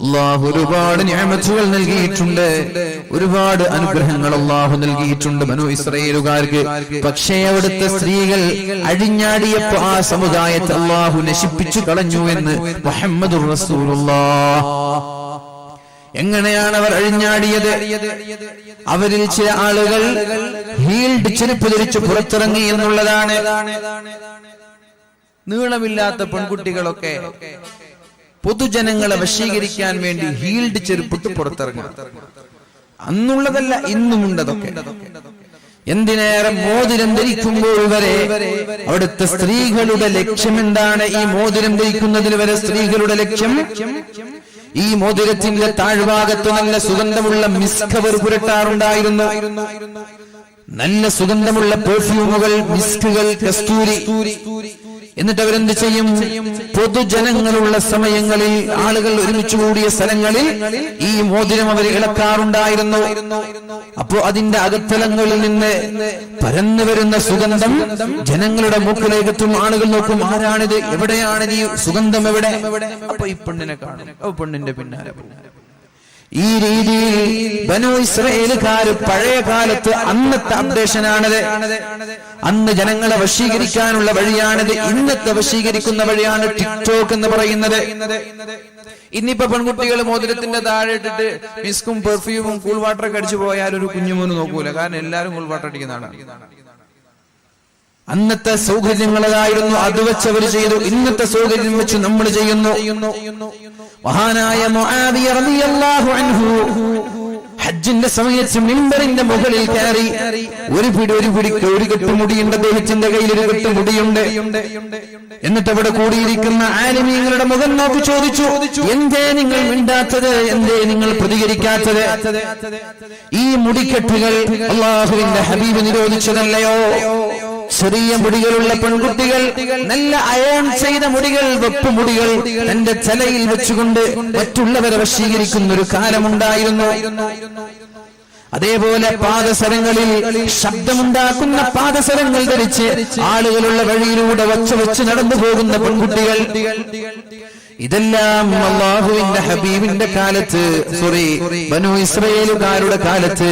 അല്ലാഹു ഒരുപാട് നിഅമത്തുകൾ നൽകിയിട്ടുണ്ട്, ഒരുപാട് അനുഗ്രഹങ്ങൾ അല്ലാഹു നൽകിയിട്ടുണ്ട് ബനൂ ഇസ്രായേലുകാർക്ക്. പക്ഷേ അവിടുത്തെ സ്ത്രീകൾ അഴിഞ്ഞാടിയപ്പോൾ ആ സമുദായത്തെ അല്ലാഹു നശിപ്പിച്ചു കളഞ്ഞു എന്ന് മുഹമ്മദുർ റസൂലുള്ളാഹ്. എങ്ങനെയാണ് അവർ അഴിഞ്ഞാടിയത്? അവരിൽ ചില ആളുകൾ ഹീൽഡ് ചെരുപ്പ് ധരിച്ച് പുറത്തിറങ്ങി എന്നുള്ളതാണ്. നീളമില്ലാത്ത പെൺകുട്ടികളൊക്കെ പൊതുജനങ്ങളെ വശീകരിക്കാൻ വേണ്ടി ഹീൽഡ് ചെരുപ്പിട്ട് പുറത്തിറങ്ങുക. അന്നുള്ളതല്ല, ഇന്നുമുണ്ടതൊക്കെ. എന്തിനേറെ മോതിരം ധരിക്കുമ്പോൾ വരെ അവിടുത്തെ സ്ത്രീകളുടെ ലക്ഷ്യം എന്താണ്? ഈ മോതിരം ധരിക്കുന്നതിൽ വരെ സ്ത്രീകളുടെ ലക്ഷ്യം ഈ മോതിരത്തിന്റെ താഴ്ഭാഗത്ത് നല്ല സുഗന്ധമുള്ള മിസ്ക് അവർ പുരട്ടാറുണ്ടായിരുന്നു. നല്ല സുഗന്ധമുള്ള പെർഫ്യൂമുകൾ, മിസ്കുകൾ, കസ്തൂരി. എന്നിട്ട് അവരെന്ത് ചെയ്യും? പൊതുജനങ്ങളുള്ള സമയങ്ങളിൽ, ആളുകൾ ഒരുമിച്ച് കൂടിയ സ്ഥലങ്ങളിൽ ഈ മോതിരം അവർ ഇളക്കാറുണ്ടായിരുന്നു. അപ്പോ അതിന്റെ അകത്തലങ്ങളിൽ നിന്ന് പരന്നു വരുന്ന സുഗന്ധം ജനങ്ങളുടെ മൂക്കിലേക്കെത്തും. ആളുകൾ നോക്കും, ആരാണിത്, എവിടെയാണിത്, ഈ സുഗന്ധം എവിടെ? അപ്പൊ ഈ പെണ്ണിനെ കാണും, പെണ്ണിന്റെ പിന്നാലെ. ഈ രീതിയിൽ ബനൂ ഇസ്രായേലുകാര് പഴയ കാലത്ത് അന്നത്തെ അപ്ഡേഷനാണിത്. അന്ന് ജനങ്ങളെ വശീകരിക്കാനുള്ള വഴിയാണിത്. ഇന്നത്തെ വശീകരിക്കുന്ന വഴിയാണ് ടിക്ടോക്ക് എന്ന് പറയുന്നത്. ഇന്നിപ്പോ പെൺകുട്ടികൾ മോതിരത്തിന്റെ താഴെ ഇട്ടിട്ട് മിസ്കും പെർഫ്യൂമും കൂൾ വാട്ടറൊക്കെ അടിച്ചു പോയാൽ ഒരു കുഞ്ഞുമോന് നോക്കൂല. കാരണം എല്ലാരും കൂൾ വാട്ടർ അടിക്കുന്നതാണ്. അന്നത്തെ സൗകര്യങ്ങളായിരുന്നു, അത് വെച്ച് അവർ ചെയ്തു. ഇന്നത്തെ സൗകര്യം വെച്ച് നമ്മൾ ചെയ്യുന്നു. മഹാനായ മുആവിയ റളിയല്ലാഹു അൻഹു ഹജ്ജിന്റെ സമയത്ത് മിമ്പറിന്റെ മുകളിൽ കയറി ഒരു പിടി കെട്ടുമുടിയുണ്ട്. അദ്ദേഹത്തിന്റെ കയ്യിൽ ഒരു കെട്ടുമുടിയുണ്ട്. എന്നിട്ട് അവിടെ കൂടിയിരിക്കുന്ന ആലിമീങ്ങളുടെ മുഖം നോക്കി ചോദിച്ചു, എന്തേ നിങ്ങൾ മിണ്ടാത്തത്, എന്തേ നിങ്ങൾ പ്രതികരിക്കാത്തത്? ഈ മുടിക്കെട്ടുകൾ അല്ലാഹുവിന്റെ ഹബീബ് നിരോധിച്ചതല്ലയോ? ചെറിയ മുടികളുള്ള പെൺകുട്ടികൾ, നല്ല അയൺ ചെയ്ത മുടികൾ, വെപ്പ് മുടികൾ തന്റെ തലയിൽ വെച്ചുകൊണ്ട് മറ്റുള്ളവരെ വശീകരിക്കുന്ന ഒരു കാലമുണ്ടായിരുന്നു. അതേപോലെ പാദസരങ്ങളിൽ ശബ്ദമുണ്ടാക്കുന്ന പാദസരങ്ങൾ ധരിച്ച് ആളുകളുള്ള വഴിയിലൂടെ വെച്ച് നടന്നു പോകുന്ന പെൺകുട്ടികൾ. ഇതെല്ലാം അല്ലാഹുവിന്റെ ഹബീബിന്റെ കാലത്ത്, ബനൂ ഇസ്രായേലുകാരുടെ കാലത്ത്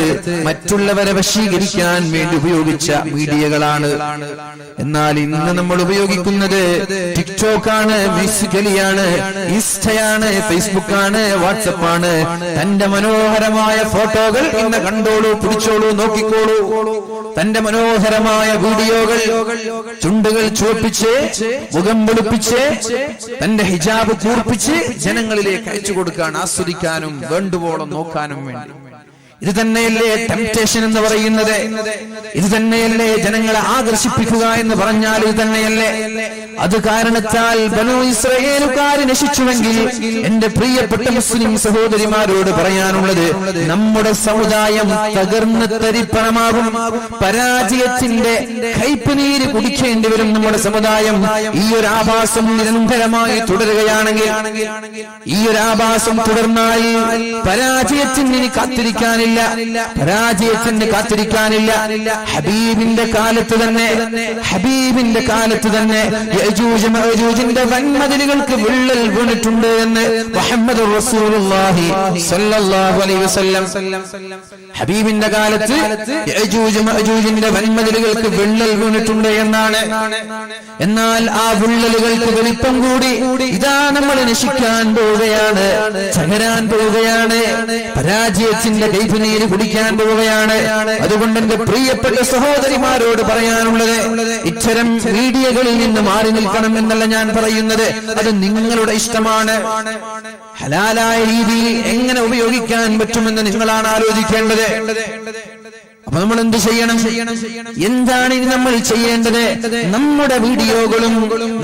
മറ്റുള്ളവരെ വശീകരിക്കാൻ വേണ്ടി ഉപയോഗിച്ച മീഡിയകളാണ്. എന്നാൽ ഇന്ന് നമ്മൾ ഉപയോഗിക്കുന്നത് ടിക്ടോക്കാണ്, മ്യൂസിക്കലിയാണ്, ഇൻസ്റ്റയാണ്, ഫേസ്ബുക്കാണ്, വാട്സപ്പാണ്. തന്റെ മനോഹരമായ ഫോട്ടോകൾ ഇന്ന് കണ്ടോളൂ, പിടിച്ചോളൂ, നോക്കിക്കോളൂ. തന്റെ മനോഹരമായ വീഡിയോകൾ ചുണ്ടുകൾ ചുവപ്പിച്ച്, മുഖം വെളുപ്പിച്ച്, തന്റെ ഹിജാബ് കൂർപ്പിച്ച് ജനങ്ങളിലേക്ക് അയച്ചു കൊടുക്കാൻ, ആസ്വദിക്കാനും വേണ്ടുവോളം നോക്കാനും വേണ്ടി. ഇത് തന്നെയല്ലേ ടെംപ്റ്റേഷൻ എന്ന് പറയുന്നത്? ഇത് തന്നെയല്ലേ ജനങ്ങളെ ആകർഷിപ്പിക്കുക എന്ന് പറഞ്ഞാൽ ഇത് തന്നെയല്ലേ? അത് കാരണത്താൽ ബനൂ ഇസ്രായേലുകാർ നശിച്ചുവെങ്കിൽ എന്റെ പ്രിയപ്പെട്ട മുസ്ലിം സഹോദരിമാരോട് പറയാനുള്ളത്, നമ്മുടെ സമുദായം തകർന്ന് തരിപ്പണമാകും. പരാജയത്തിന്റെ കയ്പുനീര് കുടിക്കേണ്ടി വരും നമ്മുടെ സമുദായം. ഈ ഒരു ആഭാസം നിരന്തരമായി തുടരുകയാണെങ്കിൽ, ഈ ഒരു ആഭാസം തുടർന്നാൽ പരാജയത്തിന് ഇനി കാത്തിരിക്കാനില്ല, പരാജയത്തിന് കാത്തിരിക്കാനില്ല. ഹബീബിന്റെ കാലത്ത് തന്നെ യജൂജ് മഅജൂജിന്റെ വൻമതിലുകൾക്ക് വിള്ളൽ വീണിട്ടുണ്ട് എന്ന് മുഹമ്മദുർ റസൂലുള്ളാഹി സ്വല്ലല്ലാഹു അലൈഹി വസല്ലം. ഹബീബിന്റെ കാലത്ത് യജൂജ് മഅജൂജിന്റെ വൻമതിലുകൾക്ക് വിള്ളൽ വീണിട്ടുണ്ട് എന്നാണ്. എന്നാൽ ആ വിള്ളലുകൾക്ക് വലിപ്പം കൂടി ഇതാ നമ്മൾ നശിക്കാൻ പോവുകയാണ്, തകരാൻ പോവുകയാണ്, പരാജയത്തിന്റെ കൈപ്പുനീര് കുടിക്കാൻ പോവുകയാണ്. അതുകൊണ്ട് എന്റെ പ്രിയപ്പെട്ട സഹോദരിമാരോട് പറയാനുള്ളത്, ഇത്തരം മീഡിയകളിൽ നിന്ന് മാറി നിൽക്കണം എന്നല്ല ഞാൻ പറയുന്നത്. അത് നിങ്ങളുടെ ഇഷ്ടമാണ്. ഹലാലായ രീതിയിൽ എങ്ങനെ ഉപയോഗിക്കാൻ പറ്റുമെന്ന് നിങ്ങളാണ് ആലോചിക്കേണ്ടത്. അപ്പൊ നമ്മൾ എന്ത് ചെയ്യണം? എന്താണ് ഇനി നമ്മൾ ചെയ്യേണ്ടത്? നമ്മുടെ വീഡിയോകളും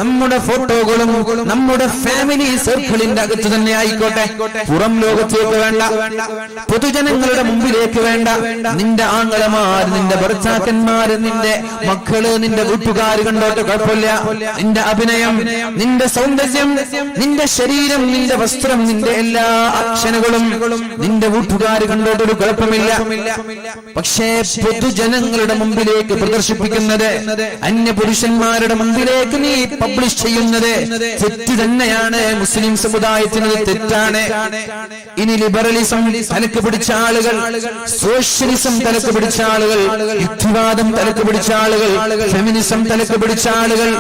നമ്മുടെ ഫോട്ടോകളും നമ്മുടെ ഫാമിലി സർക്കിളിന്റെ അകത്ത് തന്നെ ആയിക്കോട്ടെ, പുറം ലോകത്തേക്ക് വേണ്ട, പൊതുജനങ്ങളുടെ മുമ്പിലേക്ക് വേണ്ട. നിന്റെ ആങ്ങളമാർ, നിന്റെ ഭർത്താക്കന്മാര്, നിന്റെ മക്കള്, നിന്റെ വീട്ടുകാർ കണ്ടോട്ടെ, കുഴപ്പമില്ല. നിന്റെ അഭിനയം, നിന്റെ സൗന്ദര്യം, നിന്റെ ശരീരം, നിന്റെ വസ്ത്രം, നിന്റെ എല്ലാ അക്ഷരങ്ങളും നിന്റെ വീട്ടുകാർ കണ്ടോട്ടൊരു കുഴപ്പമില്ല. പക്ഷേ പൊതുജനങ്ങളുടെ മുമ്പിലേക്ക് പ്രദർശിപ്പിക്കുന്നത്, അന്യപുരുഷന്മാരുടെ മുമ്പിലേക്ക് നീ പബ്ലിഷ് ചെയ്യുന്നത് തെറ്റ് തന്നെയാണ്. മുസ്ലിം സമുദായത്തിന് തെറ്റാണ്. ഇനി ലിബറലിസം തലക്ക് പിടിച്ച ആളുകൾ, സോഷ്യലിസം തലക്ക് പിടിച്ച ആളുകൾ, യുക്തിവാദം തലക്ക് പിടിച്ച ആളുകൾ, ഫെമിനിസം തലക്ക് പിടിച്ച ആളുകൾ,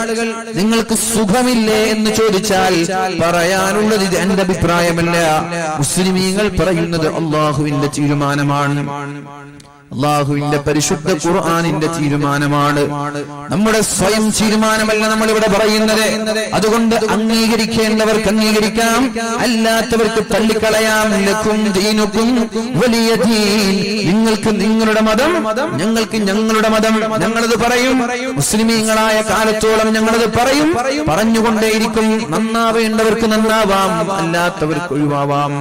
നിങ്ങൾക്ക് സുഖമില്ലേ എന്ന് ചോദിച്ചാൽ പറയാനുള്ളത് ഇത് എന്റെ അഭിപ്രായമല്ല, മുസ്ലിമീങ്ങൾ പറയുന്നത് അള്ളാഹുവിന്റെ തീരുമാനമാണ്, അള്ളാഹുവിന്റെ പരിശുദ്ധ ഖുർആനിന്റെ തീരുമാനമാണ്, നമ്മുടെ സ്വയം തീരുമാനമല്ല നമ്മൾ ഇവിടെ പറയുന്നത്. അതുകൊണ്ട് അംഗീകരിക്കേണ്ടവർക്ക് അംഗീകരിക്കാം, അല്ലാത്തവർക്ക് തള്ളിക്കളയാം. ലക്കും ദീനുക്കും വലിയ ദീൻ, നിങ്ങൾക്ക് നിങ്ങളുടെ മതം, ഞങ്ങൾക്ക് ഞങ്ങളുടെ മതം. ഞങ്ങളത് പറയും, മുസ്ലിമീങ്ങളായ കാലത്തോളം ഞങ്ങളത് പറയും, പറഞ്ഞുകൊണ്ടേയിരിക്കും. നന്നാവേണ്ടവർക്ക് നന്നാവാം, അല്ലാത്തവർക്ക് ഒഴിവാവാം.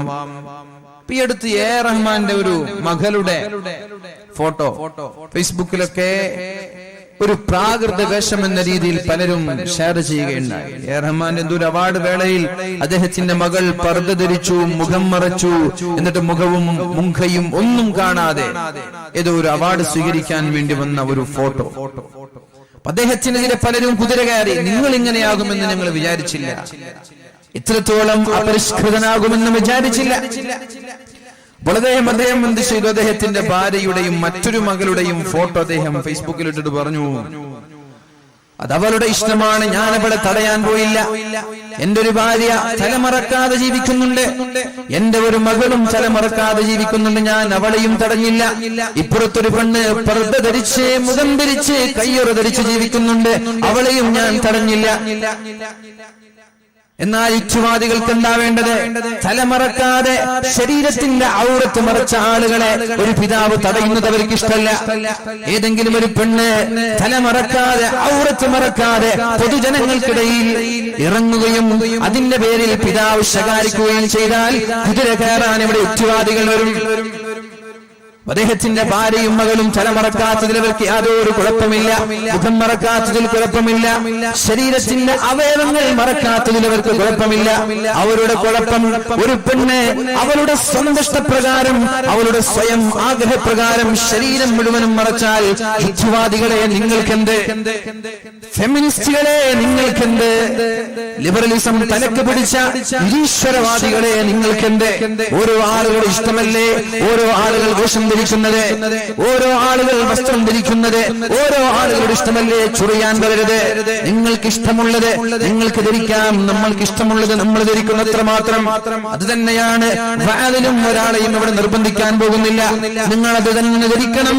ഈ അടുത്ത് എ റഹ്മാന്റെ ഒരു മകളുടെ ഫോട്ടോ ഫേസ്ബുക്കിലൊക്കെ ഒരു പ്രാകൃത വേഷം എന്ന രീതിയിൽ പലരും ഷെയർ ചെയ്യുകയുണ്ടായി. എ റഹ്മാന്റെ എന്തോ ഒരു അവാർഡ് വേളയിൽ അദ്ദേഹത്തിന്റെ മകൾ പർദ്ദ ധരിച്ചു, മുഖം മറച്ചു, എന്നിട്ട് മുഖവും മുഖയും ഒന്നും കാണാതെ ഏതോ ഒരു അവാർഡ് സ്വീകരിക്കാൻ വേണ്ടി വന്ന ഒരു ഫോട്ടോ. അദ്ദേഹത്തിനെതിരെ പലരും കുതിര കയറി. നിങ്ങൾ ഇങ്ങനെയാകുമെന്ന് ഞങ്ങൾ വിചാരിച്ചില്ല, ഇത്രത്തോളം അപരിഷ്കൃതനാകുമെന്ന് വിചാരിച്ചില്ല. അദ്ദേഹം എന്ത് ചെയ്തു? അദ്ദേഹത്തിന്റെ ഭാര്യയുടെയും മറ്റൊരു മകളുടെയും ഫോട്ടോ അദ്ദേഹം ഫേസ്ബുക്കിൽ ഇട്ടിട്ട് പറഞ്ഞു, അതവളുടെ ഇഷ്ടമാണ്, ഞാൻ അവളെ തടയാൻ പോയില്ല. എന്റെ ഒരു ഭാര്യ തലമറക്കാതെ ജീവിക്കുന്നുണ്ട്, എന്റെ ഒരു മകളും തലമറക്കാതെ ജീവിക്കുന്നുണ്ട്, ഞാൻ അവളെയും തടഞ്ഞില്ല. ഇപ്പുറത്തൊരു പെണ്ണ് പർദ്ദ ധരിച്ച്, മുഖം ധരിച്ച്, കയ്യൊറ ധരിച്ച് ജീവിക്കുന്നുണ്ട്, അവളെയും ഞാൻ തടഞ്ഞില്ല. എന്നാൽ യുക്തിവാദികൾക്ക് എന്താ വേണ്ടത്? തലമറക്കാതെ ശരീരത്തിന്റെ ഔറത്ത് മറച്ച ആളുകളെ ഒരു പിതാവ് തടയുന്നത് അവർക്ക് ഇഷ്ടമല്ല. ഏതെങ്കിലും ഒരു പെണ്ണ് തലമറക്കാതെ ഔറത്ത് മറക്കാതെ പൊതുജനങ്ങൾക്കിടയിൽ ഇറങ്ങുകയും അതിന്റെ പേരിൽ പിതാവ് ശകാരിക്കുകയും ചെയ്താൽ കുതിര കയറാൻ ഇവിടെ യുക്തിവാദികൾ വരും. അദ്ദേഹത്തിന്റെ ഭാര്യയും മകളും തലമറക്കാത്തതിൽ അവർക്ക് യാതൊരു കുഴപ്പമില്ല, മുഖം മറക്കാത്തതിൽ കുഴപ്പമില്ല, ശരീരത്തിന്റെ അവയവങ്ങൾ മറക്കാത്തതിൽ അവർക്ക് കുഴപ്പമില്ല. അവരുടെ കുഴപ്പം ഒരു പെണ്ണ് അവളുടെ സ്വന്തഷ്ടപ്രകാരം, അവളുടെ സ്വയം ആഗ്രഹപ്രകാരം ശരീരം മുഴുവനും മറച്ചാൽ യുക്തിവാദികളെ നിങ്ങൾക്കെന്ത്, ഫെമിനിസ്റ്റുകളെ നിങ്ങൾക്കെന്ത്, ലിബറലിസം തലക്ക് പിടിച്ച നിരീശ്വരവാദികളെ നിങ്ങൾക്കെന്ത്? ഓരോ ആളുകളുടെ ഇഷ്ടമല്ലേ ഓരോ ആളുകൾ വേഷം ധരിക്കുന്നത്, ഓരോ ആളുകൾ വസ്ത്രം ധരിക്കുന്നത്, ഓരോ ആളുകളുടെ ഇഷ്ടമല്ലേ ചുറിയാൻ വരരുത്. നിങ്ങൾക്ക് ഇഷ്ടമുള്ളത് നിങ്ങൾക്ക് ധരിക്കാം, നമ്മൾക്ക് ഇഷ്ടമുള്ളത് നമ്മൾ ധരിക്കുന്നത്ര മാത്രം. അത് തന്നെയാണ് വാതിലും ഒരാളെയും ഇവിടെ നിർബന്ധിക്കാൻ പോകുന്നില്ല. നിങ്ങൾ അത് തന്നെ ധരിക്കണം,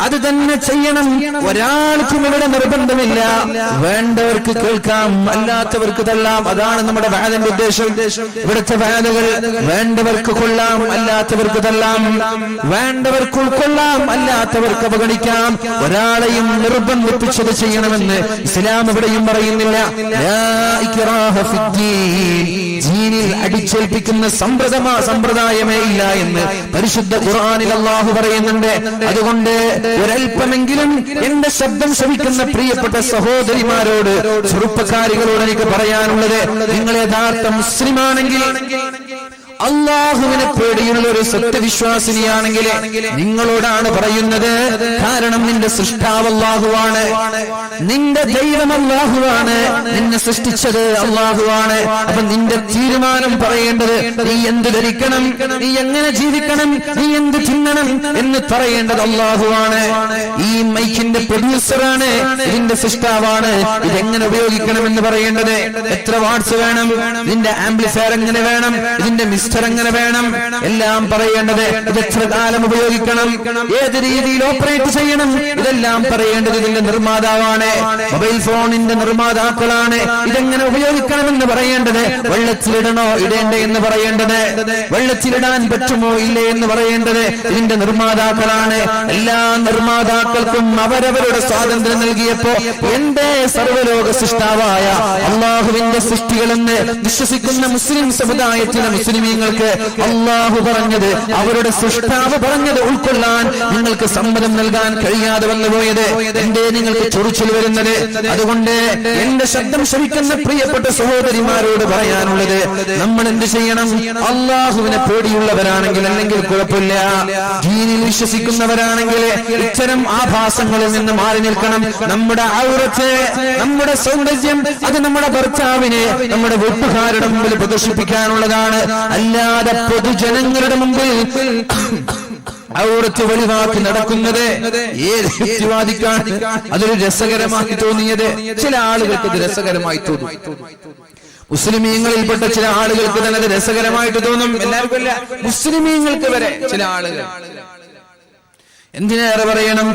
അത് തന്നെ ചെയ്യണം. ഒരാൾക്കും ഇവിടെ നിർബന്ധമില്ല. വേണ്ടവർക്ക് കേൾക്കാം, അല്ലാത്തവർക്ക് തള്ളാം. അതാണ് നമ്മുടെ വാദിന്റെ ഉദ്ദേശം. ഇവിടുത്തെ വാദുകൾ വേണ്ടവർക്ക് കൊള്ളാം, അല്ലാത്തവർക്ക് തള്ളാം, വേണ്ടവർക്ക് ഉൾക്കൊള്ളാം, അല്ലാത്തവർക്ക് അവഗണിക്കാം. ഒരാളെയും നിർബന്ധിപ്പിച്ചത് ചെയ്യണമെന്ന് ഇസ്ലാം എവിടെയും പറയുന്നില്ല. ദീനിൽ അടിച്ചേൽപ്പിക്കുന്ന സമ്പ്രദായമേ ഇല്ല എന്ന് പരിശുദ്ധ ഖുർആനിൽ അല്ലാഹു പറയുന്നുണ്ട്. അതുകൊണ്ട് ഒരൽപ്പമെങ്കിലും എന്റെ ശബ്ദം ശ്രവിക്കുന്ന പ്രിയപ്പെട്ട സഹോദരിമാരോട്, ചെറുപ്പക്കാരികളോട് എനിക്ക് പറയാനുള്ളത്, നിങ്ങൾ യഥാർത്ഥ മുസ്ലിമാണെങ്കിൽ, അള്ളാഹുവിനെ പേടിയുള്ള ഒരു സത്യവിശ്വാസിനിയാണെങ്കിൽ നിങ്ങളോടാണ് പറയുന്നത്. കാരണം നിന്റെ സൃഷ്ടാവ് അള്ളാഹുവാണ്, നിന്റെ ദൈവം അള്ളാഹുവാണ്, നിന്നെ സൃഷ്ടിച്ചത് അള്ളാഹുവാണ്. അപ്പൊ നിന്റെ തീരുമാനം പറയേണ്ടത്, നീ എന്ത് ധരിക്കണം, നീ എങ്ങനെ ജീവിക്കണം, നീ എന്ത് തിന്നണം എന്ന് പറയേണ്ടത് അള്ളാഹുവാണ്. ഈ മൈക്കിന്റെ പ്രൊഡ്യൂസറാണ്, ഇതിന്റെ സൃഷ്ടാവാണ്. ഇതെങ്ങനെ ഉപയോഗിക്കണം എന്ന് പറയേണ്ടത്, എത്ര വാട്ട്സ് വേണം, ഇതിന്റെ ആംപ്ലിഫയർ എങ്ങനെ വേണം, ഇതിന്റെ എങ്ങനെ വേണം, എല്ലാം പറയേണ്ടത്. ഇത് എത്ര കാലം ഉപയോഗിക്കണം, ഏത് രീതിയിൽ ഓപ്പറേറ്റ് ചെയ്യണം, ഇതെല്ലാം പറയേണ്ടത് ഇതിന്റെ നിർമ്മാതാവാണ്, മൊബൈൽ ഫോണിന്റെ നിർമ്മാതാക്കളാണ്. ഇതെങ്ങനെ ഉപയോഗിക്കണമെന്ന് പറയേണ്ടത്, വെള്ളത്തിലിടണോ ഇടേണ്ടേ എന്ന് പറയേണ്ടത്, വെള്ളത്തിലിടാൻ പറ്റുമോ ഇല്ലേ എന്ന് പറയേണ്ടത് ഇതിന്റെ നിർമ്മാതാക്കളാണ്. എല്ലാ നിർമ്മാതാക്കൾക്കും അവരവരുടെ സ്വാതന്ത്ര്യം നൽകിയപ്പോ എന്റെ സർവ്വലോക സൃഷ്ടാവായ അള്ളാഹുവിന്റെ സൃഷ്ടികളെന്ന് വിശ്വസിക്കുന്ന മുസ്ലിം സമുദായത്തിലെ മുസ്ലിമീങ്ങൾ മുഅ്മിനീങ്ങൾക്ക് അല്ലാഹു പറഞ്ഞത്, അവരുടെ സൃഷ്ടാവ് പറഞ്ഞത് ഉൾക്കൊള്ളാൻ നിങ്ങൾക്ക് സമ്മതം നൽകാൻ കഴിയാതെ വന്നുപോയത്? എന്തേ നിങ്ങൾക്ക് ചൊറിച്ചിൽ വരുന്നത്? അതുകൊണ്ട് എന്റെ ശബ്ദം ശ്രവിക്കുന്ന പ്രിയപ്പെട്ട സഹോദരിമാരോട് പറയാനുള്ളത്, നമ്മൾ എന്ത് ചെയ്യണം? അല്ലാഹുവിനെ പേടിയുള്ളവരാണെങ്കിൽ അല്ലെങ്കിൽ കുഴപ്പമില്ല, ദീനിൽ വിശ്വസിക്കുന്നവരാണെങ്കിൽ ഇത്തരം ആഭാസങ്ങളിൽ നിന്ന് മാറി നിൽക്കണം. നമ്മുടെ ഔറത്ത്, നമ്മുടെ സൗന്ദര്യം അത് നമ്മുടെ ഭർത്താവിനെ നമ്മുടെ വീട്ടുകാരുടെ മുമ്പിൽ പ്രദർശിപ്പിക്കാനുള്ളതാണ്. അല്ലാതെ പൊതുജനങ്ങളുടെ മുമ്പിൽ ഔറത്ത് വെളിവാക്കി നടക്കുന്നത് ഏത് യുക്തിവാദിക്കാണ് അതൊരു രസകരമാക്കി തോന്നിയത്? ചില ആളുകൾക്ക് ഇത് രസകരമായി തോന്നും. മുസ്ലിമീങ്ങളിൽപ്പെട്ട ചില ആളുകൾക്ക് തന്നെ അത് രസകരമായിട്ട് തോന്നും. എല്ലാവർക്കും അല്ല, മുസ്ലിമീങ്ങൾക്ക് വരെ ചില ആളുകൾ. എന്തിനേറെ പറയണം,